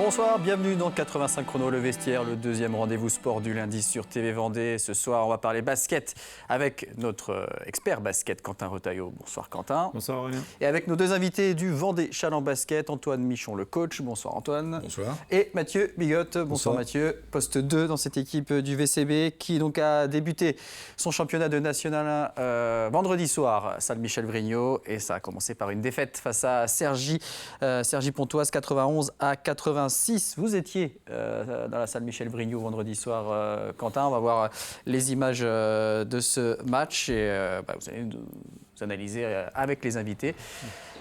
bonsoir, bienvenue dans 85 chrono, le vestiaire, le deuxième rendez-vous sport du lundi sur TV Vendée. Ce soir, on va parler basket avec notre expert basket, Quentin Retailleau. Bonsoir Quentin. Bonsoir Aurélien. Et avec nos deux invités du Vendée Chaland Basket, Antoine Michon, le coach. Bonsoir Antoine. Bonsoir. Et Mathieu Bigotte. Bonsoir Mathieu, poste 2 dans cette équipe du VCB qui donc a débuté son championnat de national vendredi soir, salle Michel Vrignot. Et ça a commencé par une défaite face à Cergy Pontoise, 91-86. Vous étiez dans la salle Michel Vrignot vendredi soir, Quentin. On va voir les images de ce match et vous allez nous analyser avec les invités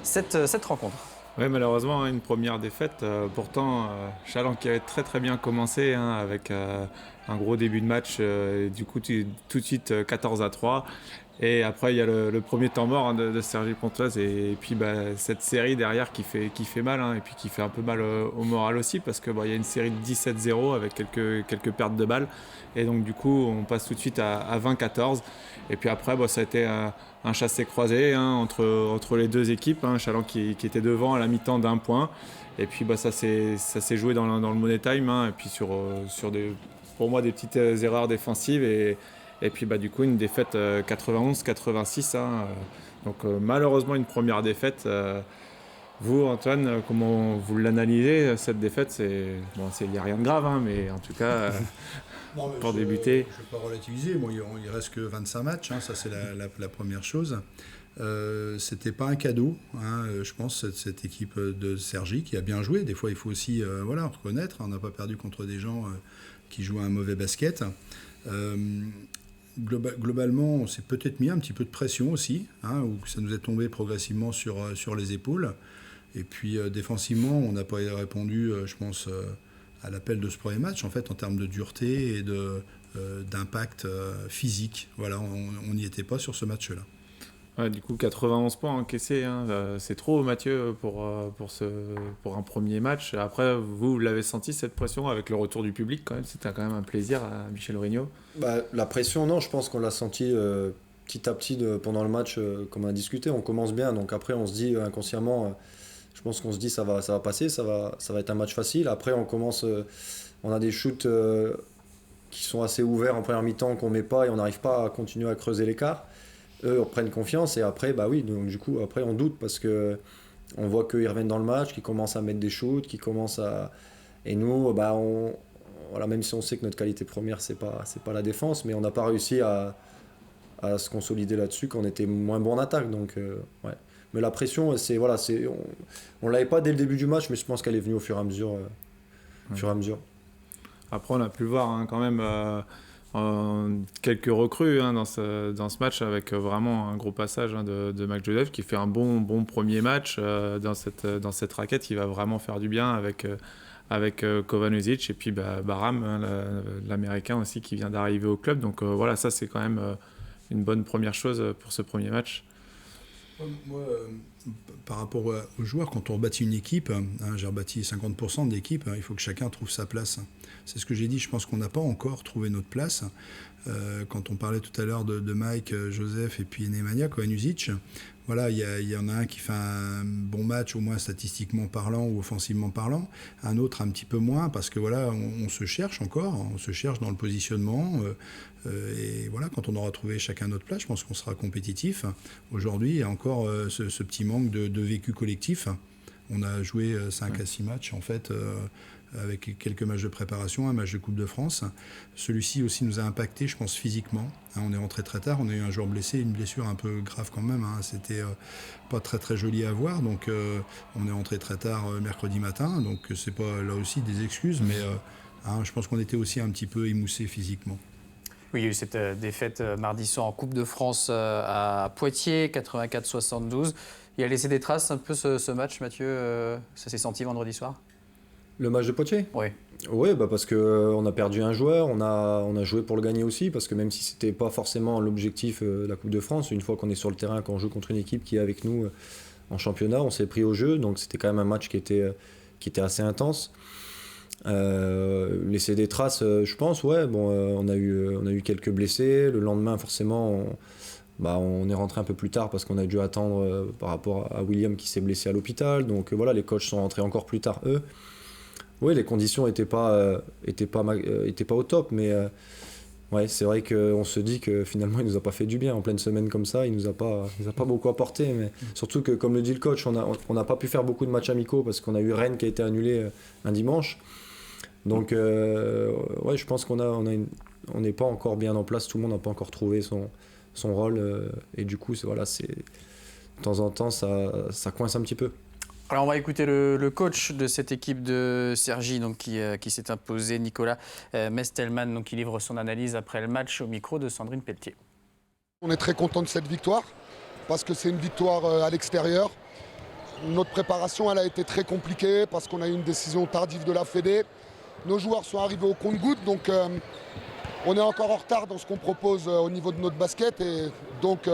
cette rencontre. Oui, malheureusement, une première défaite. Pourtant, Chaland qui avait très très bien commencé avec un gros début de match. Du coup, tout de suite 14-3. Et après, il y a le premier temps mort de Cergy Pontoise et puis cette série derrière qui fait mal et puis qui fait un peu mal au moral aussi parce que il y a une série de 17-0 avec quelques pertes de balles et donc du coup on passe tout de suite à 20-14 et puis après ça a été un chassé-croisé entre les deux équipes, Chaland qui était devant à la mi-temps d'1 point et puis ça s'est joué dans le money time et puis sur pour moi des petites erreurs défensives et puis du coup une défaite 91-86. Donc malheureusement une première défaite. Vous Antoine, comment vous l'analysez cette défaite? Il n'y a rien de grave, mais en tout cas non, pour débuter. Je ne vais pas relativiser, il ne reste que 25 matchs, ça c'est la première chose. C'était pas un cadeau, je pense, cette équipe de Cergy qui a bien joué. Des fois il faut aussi reconnaître, on n'a pas perdu contre des gens qui jouent un mauvais basket. Globalement, on s'est peut-être mis un petit peu de pression aussi, où ça nous est tombé progressivement sur les épaules. Et puis défensivement, on n'a pas répondu, je pense, à l'appel de ce premier match, en fait, en termes de dureté et d'impact physique. Voilà, on n'y était pas sur ce match-là. Ouais, du coup, 91 points encaissés, c'est trop, Mathieu, pour un premier match. Après, vous l'avez senti, cette pression, avec le retour du public, quand même. C'était quand même un plaisir à Michel Vrignot. La pression, non, je pense qu'on l'a senti petit à petit pendant le match, comme on a discuté. On commence bien, donc après, on se dit inconsciemment, je pense qu'on se dit ça va passer, ça va être un match facile. Après, on a des shoots qui sont assez ouverts en première mi-temps qu'on met pas et on n'arrive pas à continuer à creuser l'écart. Eux prennent confiance et après donc du coup après on doute parce que on voit qu'ils reviennent dans le match, qu'ils commencent à mettre des shoots, qu'ils commencent à et nous même si on sait que notre qualité première c'est pas la défense, mais on n'a pas réussi à se consolider là-dessus quand on était moins bon en attaque, donc ouais. Mais la pression on l'avait pas dès le début du match, mais je pense qu'elle est venue au fur et à mesure Après on a pu voir quand même quelques recrues dans ce match avec vraiment un gros passage de Mac Joseph qui fait un bon premier match dans cette raquette. Il va vraiment faire du bien avec Kovanuzic et puis Barham, l'américain aussi qui vient d'arriver au club. Donc ça c'est quand même une bonne première chose pour ce premier match. Moi, par rapport aux joueurs, quand on rebâtit une équipe, j'ai rebâti 50% d'équipe, il faut que chacun trouve sa place. C'est ce que j'ai dit, je pense qu'on n'a pas encore trouvé notre place. Quand on parlait tout à l'heure de Mike, Joseph et puis Nemanja Kovanuzic, il y en a un qui fait un bon match, au moins statistiquement parlant ou offensivement parlant, un autre un petit peu moins, parce que on se cherche encore, on se cherche dans le positionnement, et quand on aura trouvé chacun notre place, je pense qu'on sera compétitif. Aujourd'hui, il y a encore ce petit manque de vécu collectif. On a joué 5 à 6 matchs, en fait, avec quelques matchs de préparation, un match de Coupe de France. Celui-ci aussi nous a impacté, je pense, physiquement. On est rentré très tard, on a eu un joueur blessé, une blessure un peu grave quand même. C'était pas très très joli à voir, donc on est rentré très tard mercredi matin, donc c'est pas là aussi des excuses, mais je pense qu'on était aussi un petit peu émoussé physiquement. Oui, il y a eu cette défaite mardi soir en Coupe de France à Poitiers, 84-72. Il a laissé des traces un peu ce match, Mathieu, ça s'est senti vendredi soir? Le match de Poitiers? Oui. Oui, parce qu'on a perdu un joueur, on a joué pour le gagner aussi, parce que même si c'était pas forcément l'objectif de la Coupe de France, une fois qu'on est sur le terrain, quand on joue contre une équipe qui est avec nous en championnat, on s'est pris au jeu, donc c'était quand même un match qui était assez intense. Laisser des traces, je pense, on a eu quelques blessés. Le lendemain, forcément, on est rentré un peu plus tard parce qu'on a dû attendre par rapport à William qui s'est blessé à l'hôpital. Donc les coachs sont rentrés encore plus tard, eux. Oui, les conditions n'étaient pas au top, mais ouais, c'est vrai qu'on se dit que finalement, il ne nous a pas fait du bien en pleine semaine comme ça. Il nous a pas beaucoup apporté. Mais surtout que, comme le dit le coach, on n'a pas pu faire beaucoup de matchs amicaux parce qu'on a eu Rennes qui a été annulé un dimanche. Donc, ouais, je pense on n'est pas encore bien en place. Tout le monde n'a pas encore trouvé son rôle. Et du coup, de temps en temps, ça coince un petit peu. Alors on va écouter le coach de cette équipe de Cergy donc, qui s'est imposé, Nicolas Mestelman, donc, qui livre son analyse après le match au micro de Sandrine Pelletier. On est très content de cette victoire parce que c'est une victoire à l'extérieur. Notre préparation elle a été très compliquée parce qu'on a eu une décision tardive de la Fédé. Nos joueurs sont arrivés au compte-gouttes, donc on est encore en retard dans ce qu'on propose au niveau de notre basket. Et donc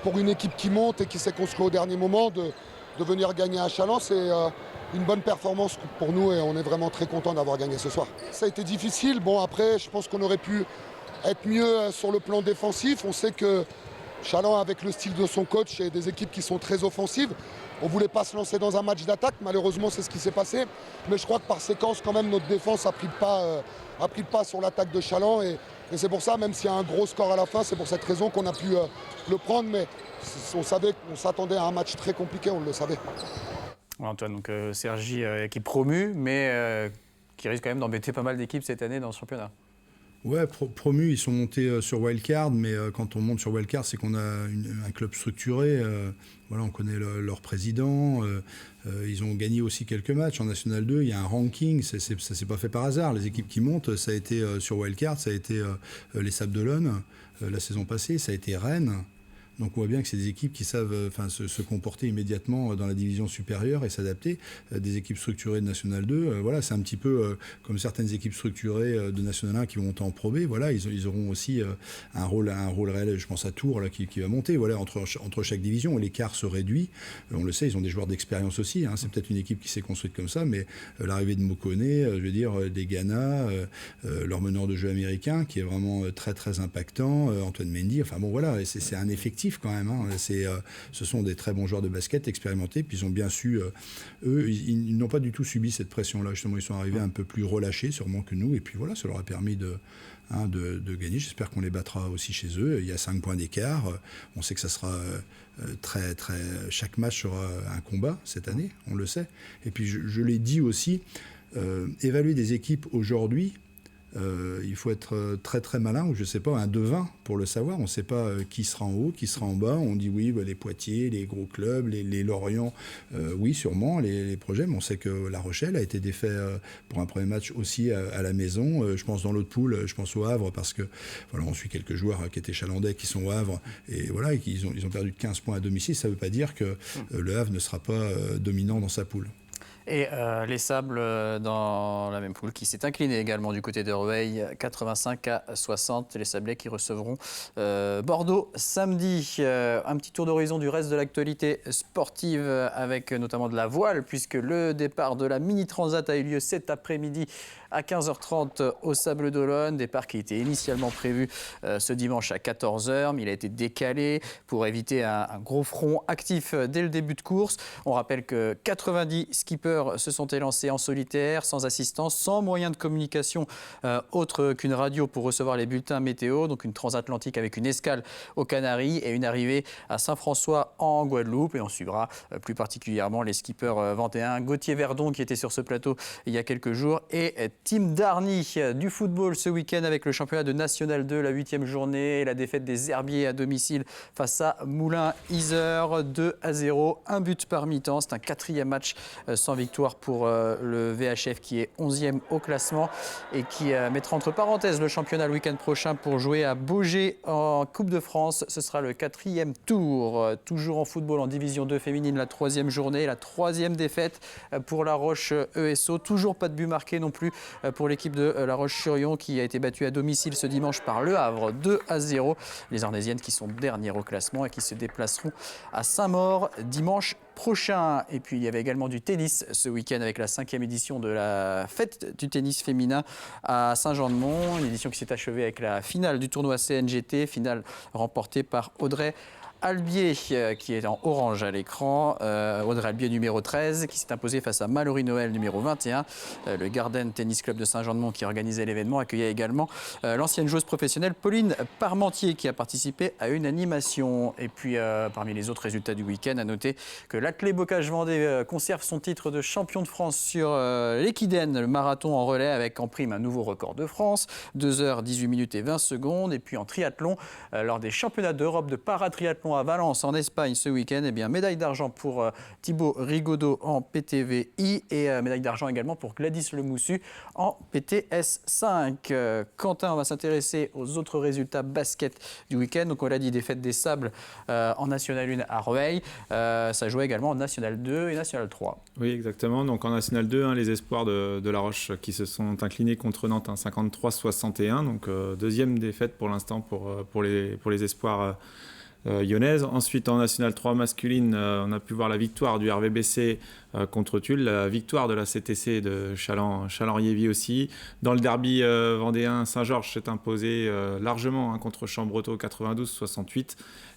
pour une équipe qui monte et qui s'est construite au dernier moment, de venir gagner à Challans, c'est une bonne performance pour nous et on est vraiment très content d'avoir gagné ce soir. Ça a été difficile. Bon, après, je pense qu'on aurait pu être mieux sur le plan défensif. On sait que Challans, avec le style de son coach, et des équipes qui sont très offensives. On ne voulait pas se lancer dans un match d'attaque. Malheureusement, c'est ce qui s'est passé. Mais je crois que par séquence, quand même, notre défense a pris le pas sur l'attaque de Challans. Et c'est pour ça, même s'il y a un gros score à la fin, c'est pour cette raison qu'on a pu le prendre. Mais on s'attendait à un match très compliqué, on le savait. Antoine, donc Cergy qui est promu, mais qui risque quand même d'embêter pas mal d'équipes cette année dans ce championnat. Ouais, promus, ils sont montés sur Wildcard, mais quand on monte sur Wildcard, c'est qu'on a un club structuré. Voilà, on connaît leur président. Ils ont gagné aussi quelques matchs en National 2. Il y a un ranking, ça s'est pas fait par hasard. Les équipes qui montent, ça a été sur Wildcard, ça a été les Sables d'Olonne la saison passée, ça a été Rennes. Donc on voit bien que c'est des équipes qui savent se comporter immédiatement dans la division supérieure et s'adapter. Des équipes structurées de National 2, voilà, c'est un petit peu comme certaines équipes structurées de National 1 qui vont monter en Pro B. Voilà, ils auront aussi un rôle réel. Je pense à Tours là, qui va monter. Voilà, entre chaque division, l'écart se réduit. On le sait, ils ont des joueurs d'expérience aussi. Hein. C'est peut-être une équipe qui s'est construite comme ça, mais l'arrivée de Mokone, je veux dire, des Ghana, leur meneur de jeu américain qui est vraiment très très impactant, Antoine Mendy. Enfin bon, voilà, c'est un effectif quand même. Hein. Ce sont des très bons joueurs de basket expérimentés, puis ils ont bien su, eux, ils n'ont pas du tout subi cette pression-là. Justement, ils sont arrivés un peu plus relâchés, sûrement que nous, et puis voilà, ça leur a permis de gagner. J'espère qu'on les battra aussi chez eux. Il y a 5 points d'écart. On sait que ça sera chaque match sera un combat cette année, on le sait. Et puis je l'ai dit aussi, évaluer des équipes aujourd'hui, il faut être très très malin, ou je ne sais pas, un devin pour le savoir. On ne sait pas qui sera en haut, qui sera en bas. On dit oui, les Poitiers, les gros clubs, les Lorient, oui sûrement, les projets, mais on sait que La Rochelle a été défait pour un premier match aussi à la maison. Je pense dans l'autre poule, je pense au Havre, parce que voilà, on suit quelques joueurs qui étaient chalandais, qui sont au Havre, et voilà, ils ont perdu de 15 points à domicile. Ça ne veut pas dire que le Havre ne sera pas dominant dans sa poule. Et les Sables dans la même poule qui s'est incliné également du côté de Rueil, 85-60. Les Sablés qui recevront Bordeaux samedi. Un petit tour d'horizon du reste de l'actualité sportive avec notamment de la voile, puisque le départ de la Mini Transat a eu lieu cet après-midi à 15h30 au Sables d'Olonne. Départ qui était initialement prévu ce dimanche à 14h, mais il a été décalé pour éviter un gros front actif dès le début de course. On rappelle que 90 skippers se sont élancés en solitaire, sans assistance, sans moyen de communication autre qu'une radio pour recevoir les bulletins météo. Donc une transatlantique avec une escale aux Canaries et une arrivée à Saint-François en Guadeloupe. Et on suivra plus particulièrement les skippers 21, Gauthier Verdon qui était sur ce plateau il y a quelques jours, et Tim Darny du football ce week-end avec le championnat de National 2, la 8e journée et la défaite des Herbiers à domicile face à Moulins-Isère, 2-0, un but par mi-temps. C'est un 4e match sans victoire pour le VHF qui est 11e au classement et qui mettra entre parenthèses le championnat le week-end prochain pour jouer à Beaugé en Coupe de France. Ce sera le 4e tour. Toujours en football en division 2 féminine, la 3e journée, la 3e défaite pour La Roche ESO. Toujours pas de but marqué non plus pour l'équipe de La Roche-sur-Yon qui a été battue à domicile ce dimanche par Le Havre, 2-0. Les Arnésiennes qui sont dernières au classement et qui se déplaceront à Saint-Maur dimanche prochain. Et puis il y avait également du tennis ce week-end avec la 5e édition de la fête du tennis féminin à Saint-Jean-de-Mont, une édition qui s'est achevée avec la finale du tournoi CNGT, finale remportée par Audrey Albier qui est en orange à l'écran. Audrey Albier numéro 13 qui s'est imposée face à Mallory Noël numéro 21. Le Garden Tennis Club de Saint-Jean-de-Mont qui organisait l'événement accueillait également l'ancienne joueuse professionnelle Pauline Parmentier qui a participé à une animation. Et puis parmi les autres résultats du week-end, à noter que l'athlé Bocage-Vendée conserve son titre de champion de France sur l'équidène, le marathon en relais avec en prime un nouveau record de France, 2h 18 minutes et 20 secondes. Et puis en triathlon, lors des championnats d'Europe de paratriathlon à Valence en Espagne ce week-end, eh bien, médaille d'argent pour Thibaut Rigaudot en PTVI et médaille d'argent également pour Gladys Lemoussu en PTS5. Quentin, on va s'intéresser aux autres résultats basket du week-end. Donc on l'a dit, défaite des Sables en National 1 à Rueil. Ça jouait également en National 2 et National 3. Oui, exactement. Donc en National 2, les espoirs de La Roche qui se sont inclinés contre Nantes 53-61. Donc deuxième défaite pour l'instant pour les espoirs lyonnaises. Ensuite, en National 3 masculine, on a pu voir la victoire du RVBC contre Tulle, la victoire de la CTC de Chaland-Riévy aussi. Dans le derby vendéen, Saint-Georges s'est imposé largement contre Chambretot 92-68.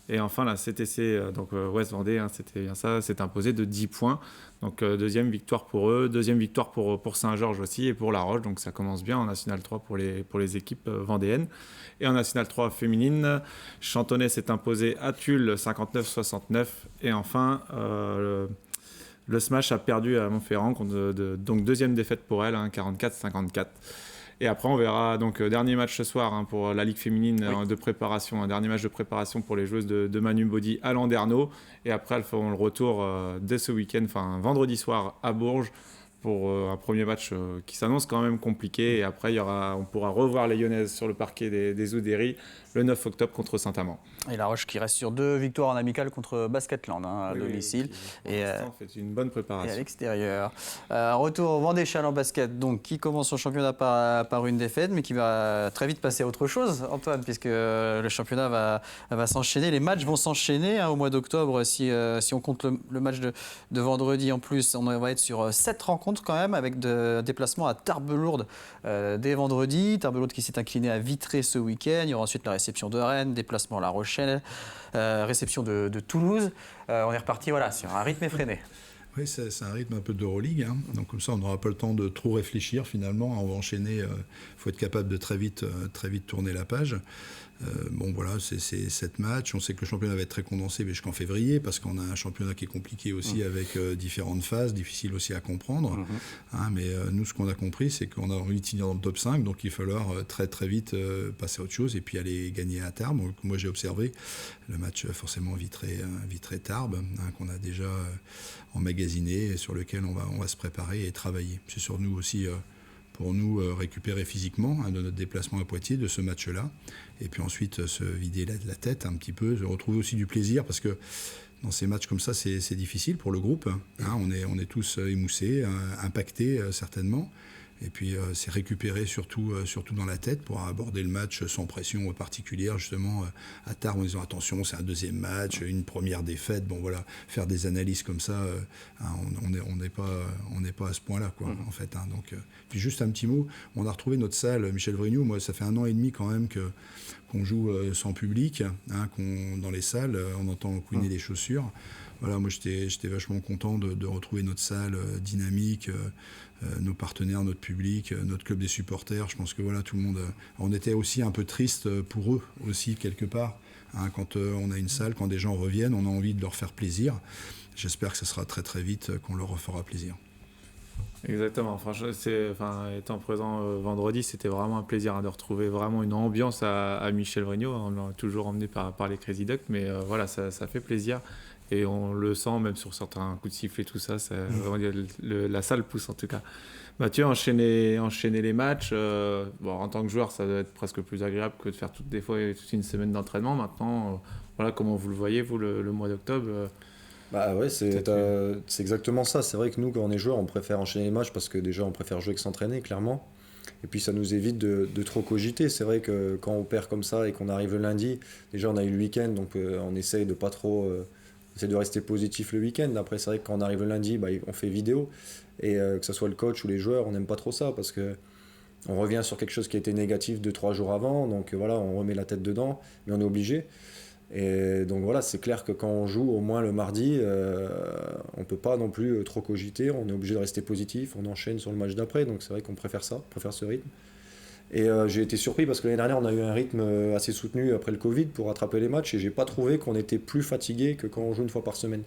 Et enfin, la CTC, donc Ouest Vendée, c'était bien ça, s'est imposé de 10 points. Donc deuxième victoire pour eux, deuxième victoire pour Saint-Georges aussi et pour La Roche. Donc ça commence bien en National 3 pour les équipes vendéennes. Et en National 3 féminine, Chantonnay s'est imposé à Tulle 59-69. Et enfin, le Smash a perdu à Montferrand, donc deuxième défaite pour elle, 44-54. Et après, on verra donc dernier match ce soir pour la Ligue féminine de préparation, un dernier match de préparation pour les joueuses de Manu Body à Landerneau. Et après, elles feront le retour dès ce week-end, enfin vendredi soir à Bourges pour un premier match qui s'annonce quand même compliqué. Et après, on pourra revoir les Lyonnaises sur le parquet des Oudéry le 9 octobre contre Saint-Amand. Et La Roche qui reste sur 2 victoires en amical contre Basketland à domicile. Et fait une bonne préparation. Et à l'extérieur. Retour au Vendée Chalon Basket, donc, qui commence son championnat par une défaite, mais qui va très vite passer à autre chose, Antoine, puisque le championnat va s'enchaîner. Les matchs vont s'enchaîner au mois d'octobre. Si on compte le match de vendredi en plus, on va être sur 7 rencontres quand même, avec de déplacements à Tarbes-Lourdes dès vendredi. Tarbes-Lourdes qui s'est incliné à Vitré ce week-end. Il y aura ensuite la réception de Rennes, déplacement à La Rochelle, réception de Toulouse. On est reparti sur un rythme effréné. Oui, c'est un rythme un peu d'Euroleague. Donc comme ça, on n'aura pas le temps de trop réfléchir finalement. On va enchaîner. Il faut être capable de très vite tourner la page. Bon voilà, c'est 7 matchs. On sait que le championnat va être très condensé jusqu'en février parce qu'on a un championnat qui est compliqué aussi avec différentes phases, difficiles aussi à comprendre. Mais nous, ce qu'on a compris, c'est qu'on a envie de finir dans le top 5, donc il va falloir très très vite passer à autre chose et puis aller gagner à Tarbes. Donc, moi, j'ai observé le match forcément Vitré-Tarbes qu'on a déjà emmagasiné et sur lequel on va se préparer et travailler. C'est sur nous aussi. Pour nous récupérer physiquement de notre déplacement à Poitiers, de ce match-là, et puis ensuite se vider la tête un petit peu, se retrouver aussi du plaisir, parce que dans ces matchs comme ça, c'est difficile pour le groupe. On est tous émoussés, impactés certainement, et puis c'est récupérer surtout dans la tête pour aborder le match sans pression particulière, justement à Tarbes en disant attention, c'est un deuxième match, une première défaite, bon voilà, faire des analyses comme ça, on n'est pas à ce point-là quoi, en fait. Donc, puis juste un petit mot, on a retrouvé notre salle, Michel Vrignot, moi ça fait 1 an et demi quand même qu'on joue sans public, dans les salles, on entend couiner des chaussures. Voilà, moi j'étais vachement content de retrouver notre salle dynamique, nos partenaires, notre public, notre club des supporters. Je pense que voilà, tout le monde. On était aussi un peu triste pour eux aussi quelque part. Quand on a une salle, quand des gens reviennent, on a envie de leur faire plaisir. J'espère que ce sera très très vite qu'on leur fera plaisir. Exactement. Franchement, étant présent vendredi, c'était vraiment un plaisir de retrouver vraiment une ambiance à Michel Vrignot. On l'a toujours emmené par les Crazy Ducks, mais voilà, ça fait plaisir. Et on le sent même sur certains coups de sifflet, tout ça. La salle pousse en tout cas. Mathieu, enchaîner les matchs. En tant que joueur, ça doit être presque plus agréable que de faire toute une semaine d'entraînement. Maintenant, voilà, comment vous le voyez, vous, le mois d'octobre Ouais, c'est exactement ça. C'est vrai que nous, quand on est joueur, on préfère enchaîner les matchs parce que déjà, on préfère jouer que s'entraîner, clairement. Et puis, ça nous évite de trop cogiter. C'est vrai que quand on perd comme ça et qu'on arrive le lundi, déjà, on a eu le week-end, donc on essaye de pas trop... essayer de rester positif le week-end. Après, c'est vrai que quand on arrive le lundi, on fait vidéo. Et que ce soit le coach ou les joueurs, on n'aime pas trop ça parce qu'on revient sur quelque chose qui a été négatif 2-3 jours avant. Donc voilà, on remet la tête dedans, mais on est obligé. Et donc voilà, c'est clair que quand on joue au moins le mardi, on ne peut pas non plus trop cogiter, on est obligé de rester positif, on enchaîne sur le match d'après, donc c'est vrai qu'on préfère ça, on préfère ce rythme. Et j'ai été surpris parce que l'année dernière, on a eu un rythme assez soutenu après le Covid pour rattraper les matchs et j'ai pas trouvé qu'on était plus fatigué que quand on joue une fois par semaine.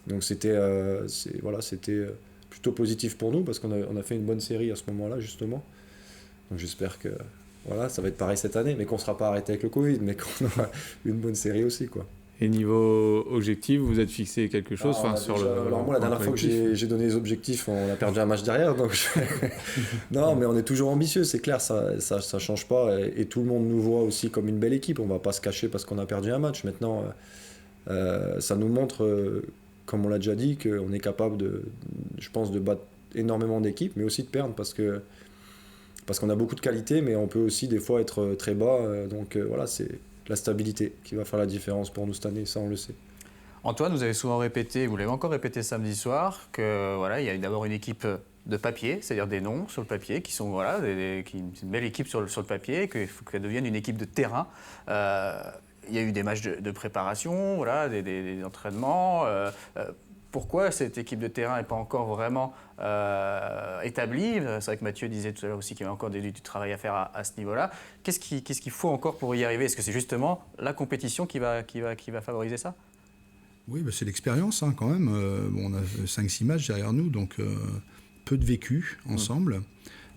Donc c'était plutôt positif pour nous parce qu'on a fait une bonne série à ce moment-là justement. Donc j'espère que voilà, ça va être pareil cette année, mais qu'on ne sera pas arrêté avec le Covid, mais qu'on aura une bonne série aussi, quoi. Et niveau objectif, vous êtes fixé quelque chose Alors moi, la dernière fois que j'ai donné les objectifs, on a perdu un match derrière. Donc non, mais on est toujours ambitieux, c'est clair, ça change pas. Et tout le monde nous voit aussi comme une belle équipe. On va pas se cacher parce qu'on a perdu un match. Maintenant, ça nous montre, comme on l'a déjà dit, qu'on est capable je pense, de battre énormément d'équipes, mais aussi de perdre parce qu'on a beaucoup de qualité, mais on peut aussi des fois être très bas. Donc voilà, c'est la stabilité qui va faire la différence pour nous cette année, ça on le sait. Antoine, vous avez souvent répété, vous l'avez encore répété samedi soir, que voilà, il y a d'abord une équipe de papier, c'est-à-dire des noms sur le papier, qui sont voilà, c'est une belle équipe sur le papier, qu'il faut qu'elle devienne une équipe de terrain. Il y a eu des matchs de préparation, voilà, des entraînements. Pourquoi cette équipe de terrain n'est pas encore vraiment établie? C'est vrai que Mathieu disait tout à l'heure aussi qu'il y avait encore du travail à faire à ce niveau-là. Qu'est-ce qu'il faut encore pour y arriver? Est-ce que c'est justement la compétition qui va favoriser ça? Oui, c'est l'expérience quand même. On a 5-6 matchs derrière nous, donc peu de vécu ensemble.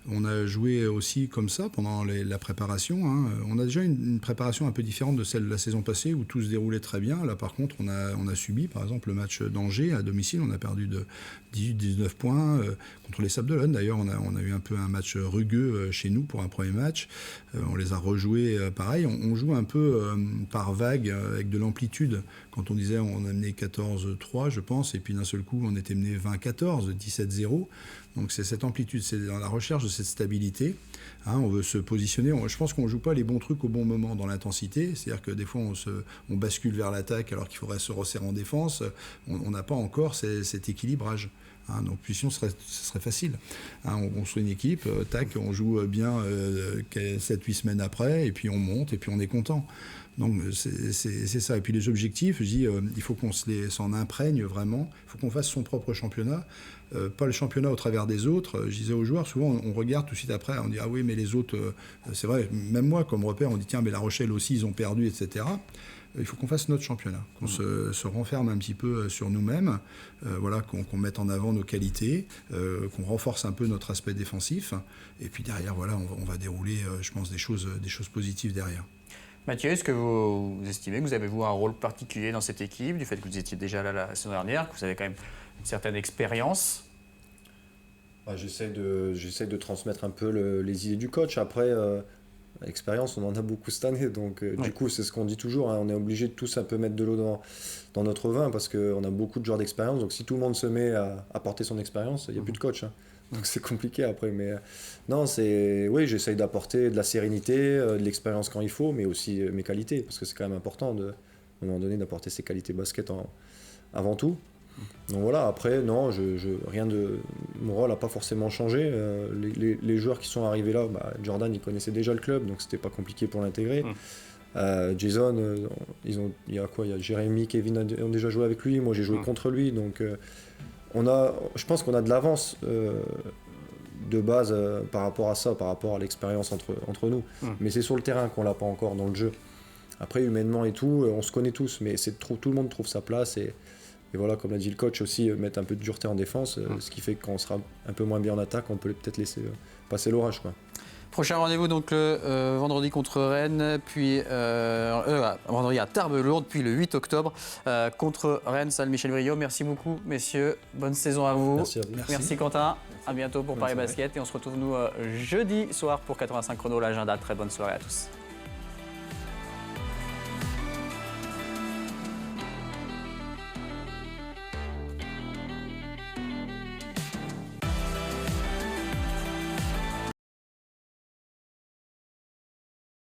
On a joué aussi comme ça pendant la préparation. On a déjà une préparation un peu différente de celle de la saison passée où tout se déroulait très bien. Là, par contre, on a subi, par exemple, le match d'Angers à domicile. On a perdu de 18-19 points contre les Sables d'Olonne. D'ailleurs, on a eu un peu un match rugueux chez nous pour un premier match. On les a rejoués pareil. On joue un peu par vague avec de l'amplitude. Quand on disait on a mené 14-3, je pense, et puis d'un seul coup, on était mené 20-14, 17-0. Donc c'est cette amplitude, c'est dans la recherche de cette stabilité. On veut se positionner. Je pense qu'on ne joue pas les bons trucs au bon moment dans l'intensité. C'est-à-dire que des fois, on bascule vers l'attaque alors qu'il faudrait se resserrer en défense. On n'a pas encore cet équilibrage. Donc sinon, ce serait facile. On soit une équipe, on joue bien 7-8 semaines après, et puis on monte, et puis on est content. Donc c'est ça. Et puis les objectifs, je dis, il faut qu'on s'en imprègne vraiment. Il faut qu'on fasse son propre championnat. Pas le championnat au travers des autres. Je disais aux joueurs, souvent on regarde tout de suite après, on dit ah oui mais les autres, c'est vrai, même moi comme repère, on dit tiens mais La Rochelle aussi ils ont perdu, etc. Il faut qu'on fasse notre championnat, qu'on se renferme un petit peu sur nous-mêmes, voilà, qu'on mette en avant nos qualités, qu'on renforce un peu notre aspect défensif, et puis derrière voilà, on va dérouler, je pense, des choses positives derrière. Mathieu, est-ce que vous estimez que vous avez un rôle particulier dans cette équipe, du fait que vous étiez déjà là la saison dernière, que vous avez quand même une certaine expérience? J'essaie de transmettre un peu les idées du coach. Après, l'expérience, on en a beaucoup cette année. Donc, du coup, c'est ce qu'on dit toujours. On est obligé de tous un peu mettre de l'eau dans notre vin parce qu'on a beaucoup de joueurs d'expérience. Donc, si tout le monde se met à apporter son expérience, il n'y a plus de coach. Donc, c'est compliqué après. Mais non, oui, j'essaie d'apporter de la sérénité, de l'expérience quand il faut, mais aussi mes qualités. Parce que c'est quand même important, à un moment donné, d'apporter ses qualités basket avant tout. Donc voilà, après, non, mon rôle n'a pas forcément changé. Les joueurs qui sont arrivés là, Jordan, il connaissait déjà le club, donc c'était pas compliqué pour l'intégrer. Jason, il y a Jérémy, Kevin ont déjà joué avec lui, moi j'ai joué contre lui, donc je pense qu'on a de l'avance de base par rapport à ça, par rapport à l'expérience entre nous. Mais c'est sur le terrain qu'on l'a pas encore dans le jeu. Après, humainement et tout, on se connaît tous, mais tout le monde trouve sa place et voilà, comme l'a dit le coach aussi, mettre un peu de dureté en défense, ce qui fait que quand on sera un peu moins bien en attaque, on peut peut-être laisser passer l'orage, quoi. Prochain rendez-vous donc le vendredi contre Rennes, puis vendredi à Tarbes-Lourdes, puis le 8 octobre contre Rennes, salle Michel Vrignot. Merci beaucoup, messieurs. Bonne saison à vous. Merci à vous. Merci Quentin. À bientôt pour Paris Basket. Et on se retrouve nous jeudi soir pour 85 chrono, l'agenda. Très bonne soirée à tous.